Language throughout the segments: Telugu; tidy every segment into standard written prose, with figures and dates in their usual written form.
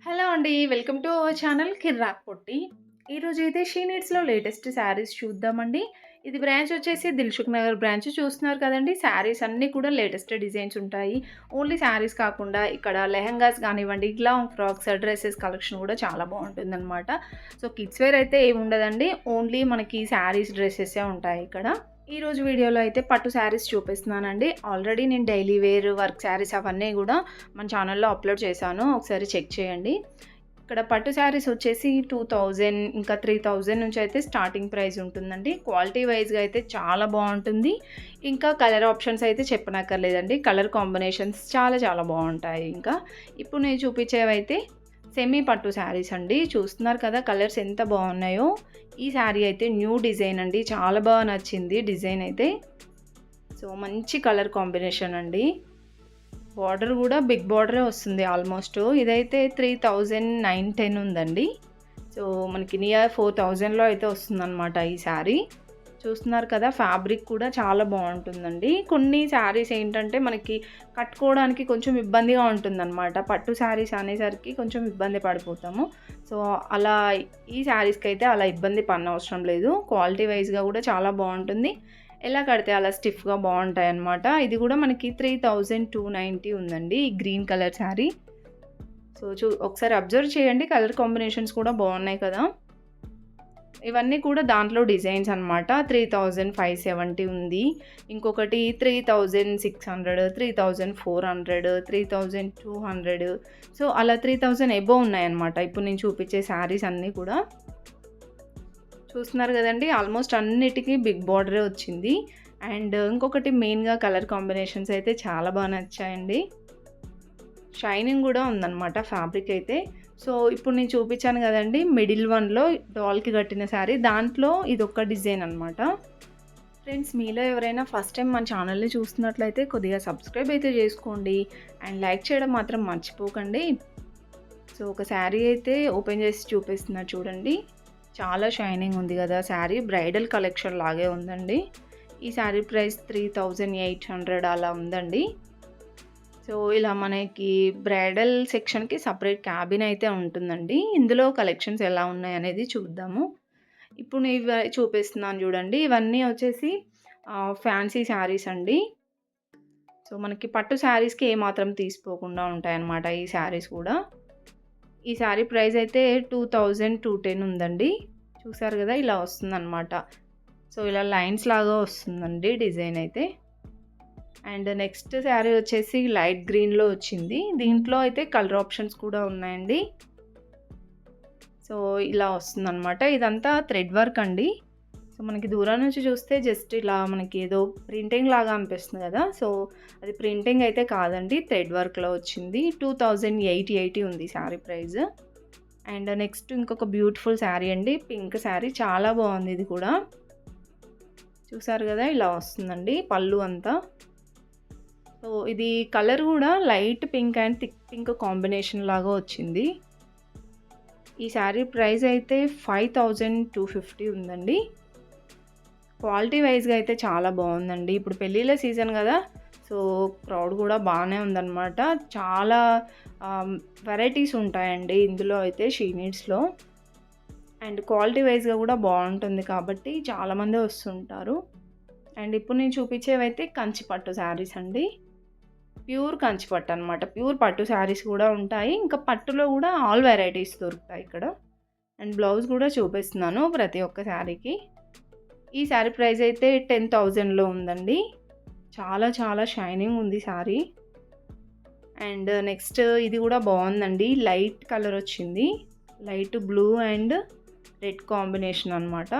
హలో అండి. వెల్కమ్ టు అవర్ ఛానల్ కిర్రాక్ పొట్టి. ఈరోజైతే షీ నీడ్స్‌లో లేటెస్ట్ శారీస్ చూద్దామండి. ఇది బ్రాంచ్ వచ్చేసి దిల్‌సుఖ్ నగర్ బ్రాంచ్ చూస్తున్నారు కదండీ! శారీస్ అన్నీ కూడా లేటెస్ట్ డిజైన్స్ ఉంటాయి. ఓన్లీ శారీస్ కాకుండా ఇక్కడ లెహెంగాస్ గానివ్వండి, లాంగ్ ఫ్రాక్స్, డ్రెసెస్ కలెక్షన్ కూడా చాలా బావుంటుందనమాట. సో, కిడ్స్ వేర్ అయితే ఏముండదండి. ఓన్లీ మనకి శారీస్, డ్రెసెసే ఉంటాయి ఇక్కడ. ఈరోజు వీడియోలో అయితే పట్టు శారీస్ చూపిస్తున్నానండి. ఆల్రెడీ నేను డైలీ వేర్, వర్క్ శారీస్ అవన్నీ గూడా మన ఛానల్‌లో అప్‌లోడ్ చేశాను. ఒకసారి చెక్ చేయండి. ఇక్కడ పట్టు శారీస్ వచ్చేసి 2000 ఇంకా 3000 నుంచి అయితే స్టార్టింగ్ ప్రైస్ ఉంటుందండి. క్వాలిటీ వైస్‌గా అయితే చాలా బావుంటుంది. ఇంకా కలర్ ఆప్షన్స్ అయితే చెప్పనక్కర్లేదండి. కలర్ కాంబినేషన్స్ చాలా చాలా బావుంటాయి ఇంకా. ఇప్పుడు నేను చూపించేవైతే సెమీ పట్టు శారీస్ అండి. చూస్తున్నారు కదా కలర్స్ ఎంత బాగున్నాయో. ఈ శారీ అయితే న్యూ డిజైన్ అండి. చాలా బాగా నచ్చింది డిజైన్ అయితే. సో, మంచి కలర్ కాంబినేషన్ అండి. బార్డర్ కూడా బిగ్ బార్డరే వస్తుంది ఆల్మోస్ట్. ఇదైతే 3910 ఉందండి. సో, మనకి నియర్ 4000లో అయితే వస్తుందన్నమాట ఈ శారీ. చూస్తున్నారు కదా ఫ్యాబ్రిక్ కూడా చాలా బాగుంటుందండి. కొన్ని శారీస్ ఏంటంటే మనకి కట్టుకోవడానికి కొంచెం ఇబ్బందిగా ఉంటుందన్నమాట. పట్టు శారీస్ అనేసరికి కొంచెం ఇబ్బంది పడిపోతాము. సో, అలా ఈ శారీస్‌కి అయితే అలా ఇబ్బంది పడనవసరం లేదు. క్వాలిటీ వైస్‌గా కూడా చాలా బాగుంటుంది. ఎలా కడితే అలా స్టిఫ్‌గా బాగుంటాయన్నమాట. ఇది కూడా మనకి 3290 ఉందండి ఈ గ్రీన్ కలర్ శారీ. సో, ఒకసారి అబ్జర్వ్ చేయండి. కలర్ కాంబినేషన్స్ కూడా బాగున్నాయి కదా! ఇవన్నీ కూడా దాంట్లో డిజైన్స్ అనమాట. 3570 ఉంది. ఇంకొకటి 3600, 3400, 3200. సో, అలా 3000 అబోవ్ ఉన్నాయన్నమాట. ఇప్పుడు నేను చూపించే శారీస్ అన్నీ కూడా. చూస్తున్నారు కదండీ! ఆల్మోస్ట్ అన్నిటికీ బిగ్ బార్డరే వచ్చింది. అండ్ ఇంకొకటి మెయిన్‌గా కలర్ కాంబినేషన్స్ అయితే చాలా బాగా నచ్చాయండి. షైనింగ్ కూడా ఉందన్నమాట ఫ్యాబ్రిక్ అయితే. సో, ఇప్పుడు నేను చూపించాను కదండీ! మిడిల్ వన్‌లో డాల్‌కి కట్టిన శారీ. దాంట్లో ఇదొక డిజైన్ అనమాట. ఫ్రెండ్స్, మీలో ఎవరైనా ఫస్ట్ టైం మన ఛానల్‌ని చూస్తున్నట్లయితే కొద్దిగా సబ్స్క్రైబ్ అయితే చేసుకోండి. అండ్ లైక్ చేయడం మాత్రం మర్చిపోకండి. సో, ఒక శారీ అయితే ఓపెన్ చేసి చూపిస్తున్నా చూడండి. చాలా షైనింగ్ ఉంది కదా శారీ. బ్రైడల్ కలెక్షన్ లాగే ఉందండి. ఈ శారీ ప్రైస్ 3800 అలా ఉందండి. సో, ఇలా మనకి బ్రైడల్ సెక్షన్‌కి సెపరేట్ క్యాబిన్ అయితే ఉంటుందండి. ఇందులో కలెక్షన్స్ ఎలా ఉన్నాయనేది చూద్దాము. ఇప్పుడు నేను చూపిస్తున్నాను చూడండి. ఇవన్నీ వచ్చేసి ఫ్యాన్సీ శారీస్ అండి. సో, మనకి పట్టు శారీస్‌కి ఏమాత్రం తీసిపోకుండా ఉంటాయన్నమాట ఈ శారీస్ కూడా. ఈ శారీ ప్రైస్ అయితే 2210 ఉందండి. చూసారు కదా ఇలా వస్తుందన్నమాట. సో, ఇలా లైన్స్ లాగా వస్తుందండి డిజైన్ అయితే. అండ్ నెక్స్ట్ శారీ వచ్చేసి లైట్ గ్రీన్‌లో వచ్చింది. దీంట్లో అయితే కలర్ ఆప్షన్స్ కూడా ఉన్నాయండి. సో, ఇలా వస్తుందన్నమాట. ఇదంతా థ్రెడ్ వర్క్ అండి. సో, మనకి దూరం నుంచి చూస్తే జస్ట్ ఇలా మనకి ఏదో ప్రింటింగ్ లాగా అనిపిస్తుంది కదా! సో, అది ప్రింటింగ్ అయితే కాదండి. థ్రెడ్ వర్క్‌లో వచ్చింది. 2880 ఉంది శారీ ప్రైస్. అండ్ నెక్స్ట్ ఇంకొక బ్యూటిఫుల్ శారీ అండి. పింక్ శారీ చాలా బాగుంది ఇది కూడా. చూసారు కదా ఇలా వస్తుందండి పళ్ళు అంతా. సో, ఇది కలర్ కూడా light pink and thick pink combination లాగా వచ్చింది. ఈ శారీ ప్రైస్ అయితే 5250 ఉందండి. క్వాలిటీ వైస్‌గా అయితే చాలా బాగుందండి. ఇప్పుడు పెళ్ళిళ్ళ సీజన్ కదా! సో, క్రౌడ్ కూడా బాగానే ఉందన్నమాట. చాలా వెరైటీస్ ఉంటాయండి ఇందులో అయితే షీ నీడ్స్‌లో. అండ్ క్వాలిటీ వైస్‌గా కూడా బాగుంటుంది కాబట్టి చాలామంది వస్తుంటారు. అండ్ ఇప్పుడు నేను చూపించేవైతే కంచి పట్టు శారీస్ అండి. ప్యూర్ కంచి పట్టు అనమాట. ప్యూర్ పట్టు శారీస్ కూడా ఉంటాయి. ఇంకా పట్టులో కూడా ఆల్ వెరైటీస్ దొరుకుతాయి ఇక్కడ. అండ్ బ్లౌజ్ కూడా చూపిస్తున్నాను ప్రతి ఒక్క శారీకి. ఈ శారీ ప్రైస్ అయితే 10,000లో ఉందండి. చాలా చాలా షైనింగ్ ఉంది శారీ. అండ్ నెక్స్ట్ ఇది కూడా బాగుందండి. లైట్ కలర్ వచ్చింది. Light blue and red combination అనమాట.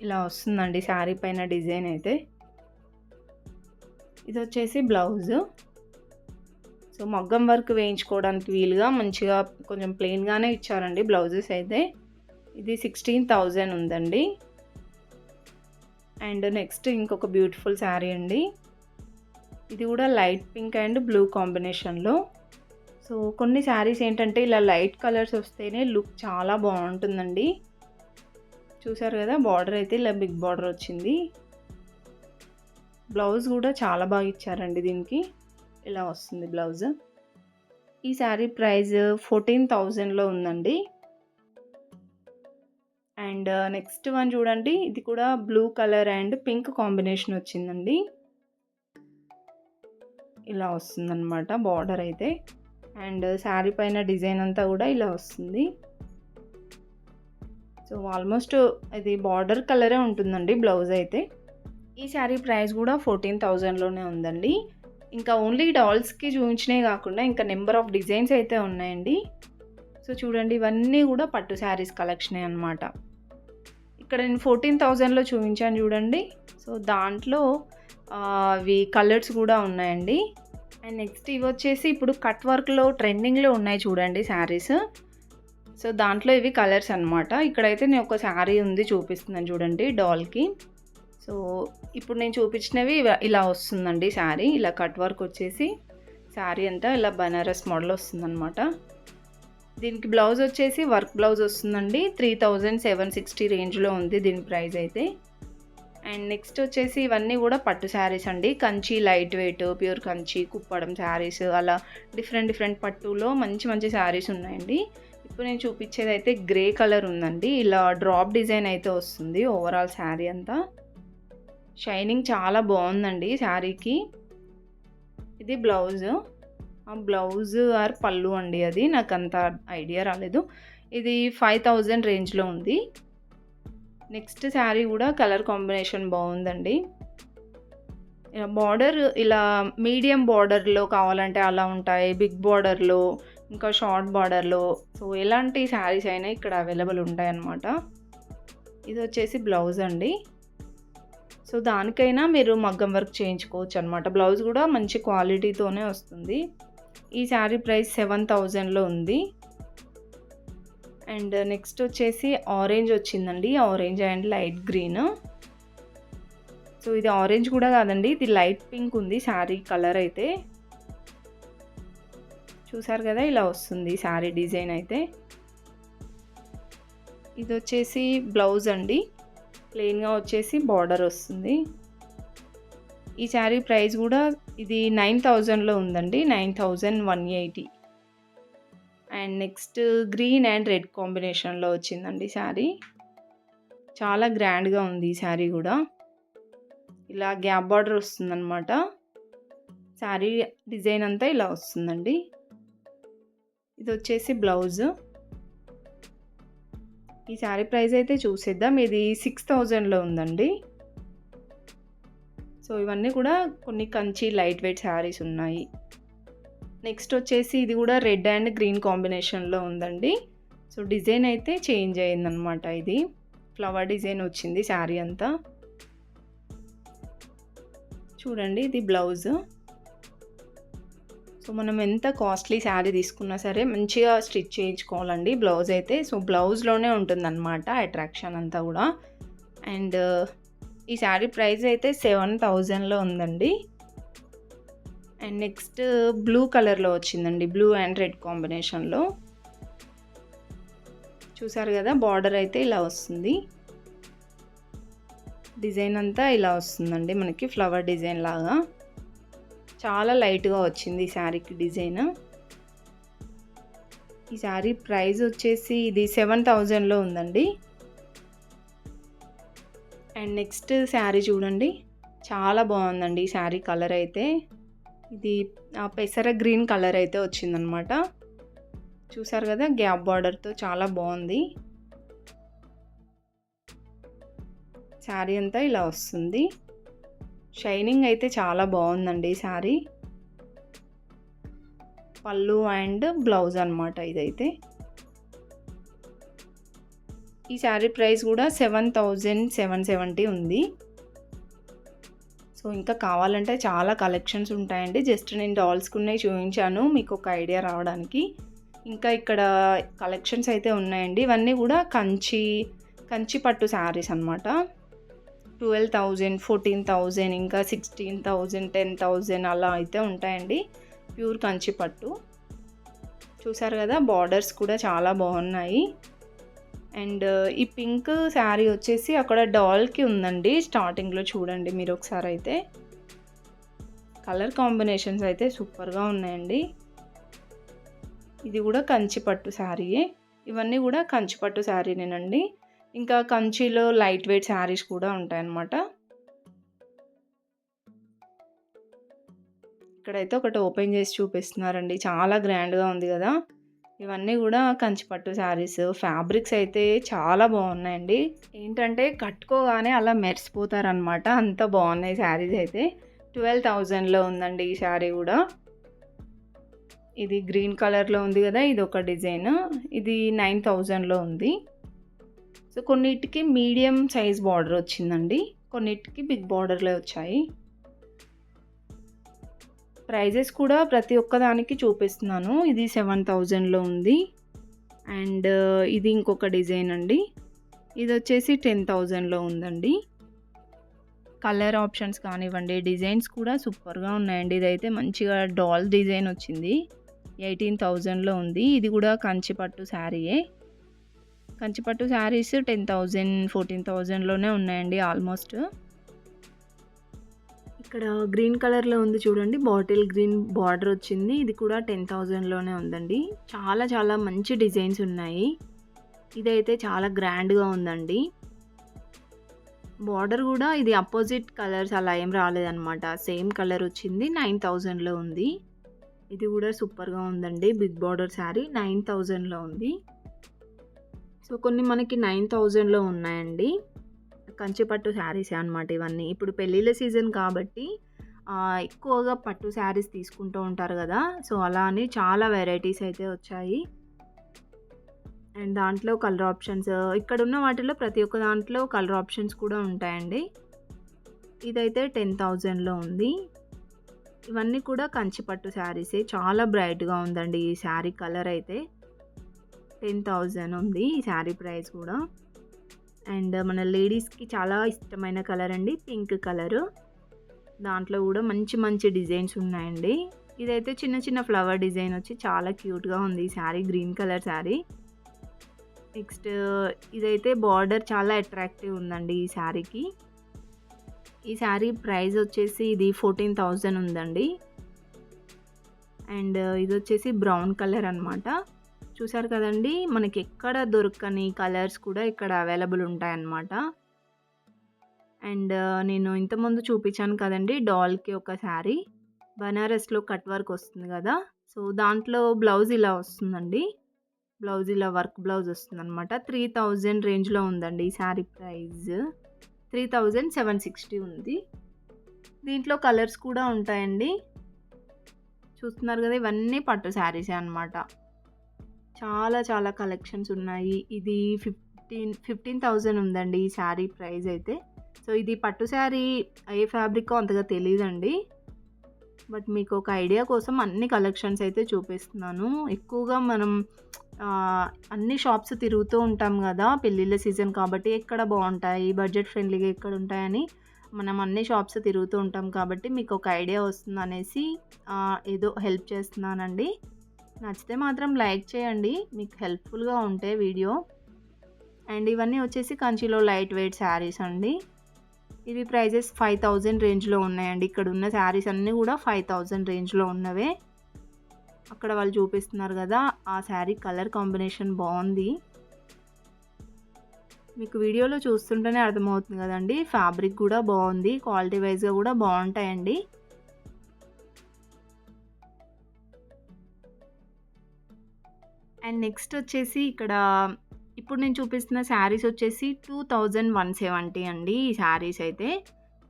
ఇలా వస్తుందండి శారీ పైన డిజైన్ అయితే. ఇది వచ్చేసి బ్లౌజ్. సో, మగ్గం వర్క్ వేయించుకోవడానికి వీలుగా మంచిగా కొంచెం ప్లెయిన్‌గానే ఇచ్చారండి బ్లౌజెస్ అయితే. ఇది 16,000 ఉందండి. అండ్ నెక్స్ట్ ఇంకొక బ్యూటిఫుల్ శారీ అండి. ఇది కూడా లైట్ పింక్ అండ్ బ్లూ కాంబినేషన్‌లో. సో, కొన్ని శారీస్ ఏంటంటే ఇలా లైట్ కలర్స్ వస్తేనే లుక్ చాలా బాగుంటుందండి. చూసారు కదా బార్డర్ అయితే ఇలా బిగ్ బార్డర్ వచ్చింది. బ్లౌజ్ కూడా చాలా బాగా ఇచ్చారండి దీనికి. ఇలా వస్తుంది బ్లౌజ్. ఈ శారీ ప్రైస్ 14,000లో ఉందండి. అండ్ నెక్స్ట్ వన్ చూడండి. ఇది కూడా blue colour and pink combination వచ్చిందండి. ఇలా వస్తుందన్నమాట బార్డర్ అయితే. అండ్ శారీ పైన డిజైన్ అంతా కూడా ఇలా వస్తుంది. సో ఆల్మోస్ట్ ఇది బార్డర్ కలరే ఉంటుందండి బ్లౌజ్ అయితే. ఈ శారీ ప్రైస్ కూడా 14,000లోనే ఉందండి. ఇంకా ఓన్లీ డాల్స్కి చూపించినవి కాకుండా ఇంకా నెంబర్ ఆఫ్ డిజైన్స్ అయితే ఉన్నాయండి. సో చూడండి, ఇవన్నీ కూడా పట్టు శారీస్ కలెక్షనే అనమాట. ఇక్కడ నేను 14,000లో చూపించాను చూడండి. సో దాంట్లో అవి కలర్స్ కూడా ఉన్నాయండి. అండ్ నెక్స్ట్ ఇవి వచ్చేసి ఇప్పుడు కట్ వర్క్లో ట్రెండింగ్లో ఉన్నాయి చూడండి శారీస్. సో దాంట్లో ఇవి కలర్స్ అనమాట. ఇక్కడైతే నేను ఒక శారీ ఉంది చూపిస్తున్నాను చూడండి డాల్కి. సో ఇప్పుడు నేను చూపించినవి ఇలా వస్తుందండి శారీ. ఇలా కట్ వర్క్ వచ్చేసి శారీ అంతా ఇలా బనారస్ మోడల్ వస్తుందన్నమాట. దీనికి బ్లౌజ్ వచ్చేసి వర్క్ బ్లౌజ్ వస్తుందండి. 3,760 రేంజ్లో ఉంది దీని ప్రైస్ అయితే. అండ్ నెక్స్ట్ వచ్చేసి ఇవన్నీ కూడా పట్టు శారీస్ అండి. Kanchi light weight, pure Kanchi, Kuppadam saris, అలా డిఫరెంట్ పట్టులో మంచి మంచి శారీస్ ఉన్నాయండి. ఇప్పుడు నేను చూపించేది అయితే గ్రే కలర్ ఉందండి. ఇలా డ్రాప్ డిజైన్ అయితే వస్తుంది ఓవరాల్ శారీ అంతా. షైనింగ్ చాలా బాగుందండి శారీకి. ఇది బ్లౌజ్, ఆ బ్లౌజ్ ఆర్ పళ్ళు అండి. అది నాకు అంత ఐడియా రాలేదు. ఇది 5,000 రేంజ్లో ఉంది. నెక్స్ట్ శారీ కూడా కలర్ కాంబినేషన్ బాగుందండి. ఇలా బార్డర్ ఇలా మీడియం బార్డర్లో కావాలంటే అలా ఉంటాయి, బిగ్ బార్డర్లో, ఇంకా షార్ట్ బార్డర్లో. సో ఎలాంటి శారీస్ అయినా ఇక్కడ అవైలబుల్ ఉంటాయి అన్నమాట. ఇది వచ్చేసి బ్లౌజ్ అండి. సో దానికైనా మీరు మగ్గం వర్క్ చేయించుకోవచ్చు అనమాట. బ్లౌజ్ కూడా మంచి క్వాలిటీతోనే వస్తుంది. ఈ శారీ ప్రైస్ 7,000లో ఉంది. అండ్ నెక్స్ట్ వచ్చేసి ఆరెంజ్ వచ్చిందండి. Orange and light green. So ఇది ఆరెంజ్ కూడా కాదండి, ఇది లైట్ పింక్ ఉంది శారీ కలర్ అయితే. చూసారు కదా, ఇలా వస్తుంది శారీ డిజైన్ అయితే. ఇది వచ్చేసి బ్లౌజ్ అండి. ప్లెయిన్గా వచ్చేసి బార్డర్ వస్తుంది. ఈ శారీ ప్రైస్ కూడా ఇది 9,000లో ఉందండి. 9,180. And next green and red కాంబినేషన్లో వచ్చిందండి శారీ. చాలా గ్రాండ్గా ఉంది ఈ శారీ కూడా. ఇలా గ్యాప్ బార్డర్ వస్తుందన్నమాట. శారీ డిజైన్ అంతా ఇలా వస్తుందండి. ఇది వచ్చేసి బ్లౌజ్. ఈ శారీ ప్రైస్ అయితే చూసేద్దాం. ఇది 6,000లో ఉందండి. సో ఇవన్నీ కూడా కొన్ని కంచి లైట్ వెయిట్ శారీస్ ఉన్నాయి. నెక్స్ట్ వచ్చేసి ఇది కూడా రెడ్ అండ్ గ్రీన్ కాంబినేషన్లో ఉందండి. సో డిజైన్ అయితే చేంజ్ అయ్యిందనమాట. ఇది ఫ్లవర్ డిజైన్ వచ్చింది శారీ అంతా. చూడండి, ఇది బ్లౌజ్. సో మనం ఎంత కాస్ట్లీ శారీ తీసుకున్నా సరే మంచిగా స్టిచ్ చేయించుకోవాలండి బ్లౌజ్ అయితే. సో బ్లౌజ్లోనే ఉంటుందన్నమాట అట్రాక్షన్ అంతా కూడా. అండ్ ఈ శారీ ప్రైస్ అయితే 7,000లో ఉందండి. అండ్ నెక్స్ట్ బ్లూ కలర్లో వచ్చిందండి. బ్లూ అండ్ రెడ్ కాంబినేషన్లో. చూసారు కదా, బార్డర్ అయితే ఇలా వస్తుంది. డిజైన్ అంతా ఇలా వస్తుందండి మనకి ఫ్లవర్ డిజైన్ లాగా. చాలా లైట్గా వచ్చింది ఈ శారీకి డిజైన్. ఈ శారీ ప్రైస్ వచ్చేసి ఇది 7,000లో ఉందండి. అండ్ నెక్స్ట్ శారీ చూడండి, చాలా బాగుందండి ఈ శారీ కలర్ అయితే. ఇది పెసర గ్రీన్ కలర్ అయితే వచ్చిందనమాట. చూసారు కదా, గ్యాప్ బార్డర్తో చాలా బాగుంది. శారీ అంతా ఇలా వస్తుంది. షైనింగ్ అయితే చాలా బాగుందండి ఈ శారీ. పళ్ళు అండ్ బ్లౌజ్ అనమాట ఇదైతే. ఈ శారీ ప్రైస్ కూడా 7,770 ఉంది. సో ఇంకా కావాలంటే చాలా కలెక్షన్స్ ఉంటాయండి. జస్ట్ నేను డాల్స్కి ఉన్నాయి చూపించాను మీకు ఒక ఐడియా రావడానికి. ఇంకా ఇక్కడ కలెక్షన్స్ అయితే ఉన్నాయండి. ఇవన్నీ కూడా కంచి పట్టు శారీస్ అనమాట. 12,000, 14,000, ఇంకా 16,000, 10,000 అలా అయితే ఉంటాయండి. ప్యూర్ కంచి పట్టు. చూసారు కదా, బార్డర్స్ కూడా చాలా బాగున్నాయి. అండ్ ఈ పింక్ శారీ వచ్చేసి అక్కడ డాల్కి ఉందండి స్టార్టింగ్లో. చూడండి మీరు ఒకసారి అయితే. కలర్ కాంబినేషన్స్ అయితే సూపర్గా ఉన్నాయండి. ఇది కూడా కంచి పట్టు శారీయే. ఇవన్నీ కూడా కంచి పట్టు శారీనేనండి. ఇంకా కంచిలో లైట్ వెయిట్ శారీస్ కూడా ఉంటాయన్నమాట. ఇక్కడైతే ఒకటి ఓపెన్ చేసి చూపిస్తున్నారండి. చాలా గ్రాండ్గా ఉంది కదా. ఇవన్నీ కూడా కంచి పట్టు శారీస్. ఫ్యాబ్రిక్స్ అయితే చాలా బాగున్నాయండి. ఏంటంటే కట్టుకోగానే అలా మెరిసిపోతారనమాట, అంత బాగున్నాయి శారీస్ అయితే. 12,000లో ఉందండి ఈ శారీ కూడా. ఇది గ్రీన్ కలర్లో ఉంది కదా, ఇది ఒక డిజైన్. ఇది 9,000లో ఉంది. సో కొన్నిటికి మీడియం సైజ్ బార్డర్ వచ్చిందండి, కొన్నిటికి బిగ్ బార్డర్లే వచ్చాయి. ప్రైజెస్ కూడా ప్రతి ఒక్కదానికి చూపిస్తున్నాను. ఇది 7,000లో ఉంది. అండ్ ఇది ఇంకొక డిజైన్ అండి. ఇది వచ్చేసి 10,000లో ఉందండి. కలర్ ఆప్షన్స్ కానివ్వండి, డిజైన్స్ కూడా సూపర్గా ఉన్నాయండి. ఇదైతే మంచిగా డాల్ డిజైన్ వచ్చింది. 18,000లో ఉంది. ఇది కూడా కంచిపట్టు శారీయే. కంచిపట్టు శారీస్ 10,000, 14,000లోనే ఉన్నాయండి ఆల్మోస్ట్. ఇక్కడ గ్రీన్ కలర్లో ఉంది చూడండి, బాటిల్ గ్రీన్ బార్డర్ వచ్చింది. ఇది కూడా 10,000లోనే ఉందండి. చాలా చాలా మంచి డిజైన్స్ ఉన్నాయి. ఇదైతే చాలా గ్రాండ్గా ఉందండి. బార్డర్ కూడా ఇది అపోజిట్ కలర్స్ అలా ఏం రాలేదన్నమాట, సేమ్ కలర్ వచ్చింది. 9,000లో ఉంది. ఇది కూడా సూపర్గా ఉందండి. బిగ్ బార్డర్ శారీ 9,000లో ఉంది. సో కొన్ని మనకి 9,000లో ఉన్నాయండి. కంచిపట్టు శారీసే అనమాట ఇవన్నీ. ఇప్పుడు పెళ్ళిళ్ళ సీజన్ కాబట్టి ఎక్కువగా పట్టు శారీస్ తీసుకుంటూ ఉంటారు కదా. సో అలా అని చాలా వెరైటీస్ అయితే వచ్చాయి. అండ్ దాంట్లో కలర్ ఆప్షన్స్, ఇక్కడ ఉన్న వాటిలో ప్రతి ఒక్క దాంట్లో కలర్ ఆప్షన్స్ కూడా ఉంటాయండి. ఇదైతే 10,000లో ఉంది. ఇవన్నీ కూడా కంచిపట్టు శారీసే. చాలా బ్రైట్గా ఉందండి ఈ శారీ కలర్ అయితే. 10,000 ఉంది ఈ శారీ ప్రైస్ కూడా. అండ్ మన లేడీస్కి చాలా ఇష్టమైన కలర్ అండి, పింక్ కలరు. దాంట్లో కూడా మంచి మంచి డిజైన్స్ ఉన్నాయండి. ఇదైతే చిన్న చిన్న ఫ్లవర్ డిజైన్ వచ్చి చాలా క్యూట్గా ఉంది ఈ sari, green colour sari. Next ఇదైతే బార్డర్ చాలా అట్రాక్టివ్ ఉందండి ఈ శారీకి. ఈ శారీ ప్రైస్ వచ్చేసి ఇది 14,000 ఉందండి. అండ్ ఇది వచ్చేసి బ్రౌన్ కలర్ అనమాట. చూసారు కదండి, మనకి ఎక్కడ దొరకని కలర్స్ కూడా ఇక్కడ అవైలబుల్ ఉంటాయన్నమాట. అండ్ నేను ఇంతకుముందు చూపించాను కదండి డాల్కి ఒక శారీ, బనారస్లో కట్ వర్క్ వస్తుంది కదా. సో దాంట్లో బ్లౌజ్ ఇలా వస్తుందండి. బ్లౌజ్ ఇలా వర్క్ బ్లౌజ్ వస్తుంది అనమాట. 3,000 రేంజ్లో ఉందండి ఈ శారీ ప్రైస్. 3,760 ఉంది. దీంట్లో కలర్స్ కూడా ఉంటాయండి. చూస్తున్నారు కదా, ఇవన్నీ పట్టు శారీసే అనమాట. చాలా చాలా కలెక్షన్స్ ఉన్నాయి. ఇది 15,000 ఉందండి ఈ శారీ ప్రైస్ అయితే. సో ఇది పట్టు శారీ ఏ ఫ్యాబ్రికో అంతగా తెలియదండి, బట్ మీకు ఒక ఐడియా కోసం అన్ని కలెక్షన్స్ అయితే చూపిస్తున్నాను. ఎక్కువగా మనం అన్ని షాప్స్ తిరుగుతూ ఉంటాం కదా పెళ్ళిళ్ళ సీజన్ కాబట్టి, ఎక్కడ బాగుంటాయి, బడ్జెట్ ఫ్రెండ్లీగా ఎక్కడ ఉంటాయని మనం అన్ని షాప్స్ తిరుగుతూ ఉంటాం కాబట్టి మీకు ఒక ఐడియా వస్తుంది అనేసి ఏదో హెల్ప్ చేస్తున్నానండి. నచ్చితే మాత్రం లైక్ చేయండి, మీకు హెల్ప్ఫుల్గా ఉంటే వీడియో. అండ్ ఇవన్నీ వచ్చేసి కంచిలో లైట్ వెయిట్ శారీస్ అండి. ఇవి ప్రైజెస్ 5,000 రేంజ్లో ఉన్నాయండి. ఇక్కడ ఉన్న శారీస్ అన్నీ కూడా 5,000 రేంజ్లో ఉన్నవే. అక్కడ వాళ్ళు చూపిస్తున్నారు కదా, ఆ శారీ కలర్ కాంబినేషన్ బాగుంది. మీకు వీడియోలో చూస్తుంటేనే అర్థమవుతుంది కదండి, ఫ్యాబ్రిక్ కూడా బాగుంది, క్వాలిటీ వైజ్గా కూడా బాగుంటాయండి. అండ్ నెక్స్ట్ వచ్చేసి ఇక్కడ ఇప్పుడు నేను చూపిస్తున్న శారీస్ వచ్చేసి 2,170 అండి ఈ శారీస్ అయితే.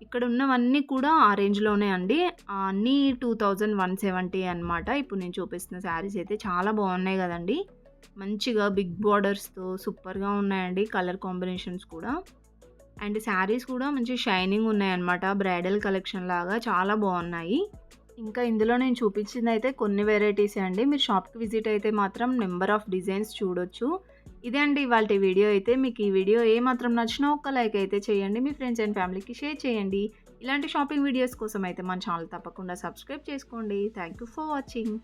ఇక్కడ ఉన్నవన్నీ కూడా ఆ రేంజ్లోనే అండి, అన్నీ 2,170 అనమాట. ఇప్పుడు నేను చూపిస్తున్న శారీస్ అయితే చాలా బాగున్నాయి కదండి, మంచిగా బిగ్ బార్డర్స్తో సూపర్గా ఉన్నాయండి కలర్ కాంబినేషన్స్ కూడా. అండ్ శారీస్ కూడా మంచి షైనింగ్ ఉన్నాయన్నమాట, బ్రైడల్ కలెక్షన్ లాగా చాలా బాగున్నాయి. ఇంకా ఇందులో నేను చూపించింది అయితే కొన్ని వెరైటీసే అండి. మీరు షాప్కి విజిట్ అయితే మాత్రం నెంబర్ ఆఫ్ డిజైన్స్ చూడొచ్చు. ఇదే అండి ఇవాళ వీడియో అయితే. మీకు ఈ వీడియో ఏమాత్రం నచ్చినా ఒక్క లైక్ అయితే చేయండి, మీ ఫ్రెండ్స్ అండ్ ఫ్యామిలీకి షేర్ చేయండి. ఇలాంటి షాపింగ్ వీడియోస్ కోసం అయితే మన ఛానల్ తప్పకుండా సబ్స్క్రైబ్ చేసుకోండి. Thank you for watching.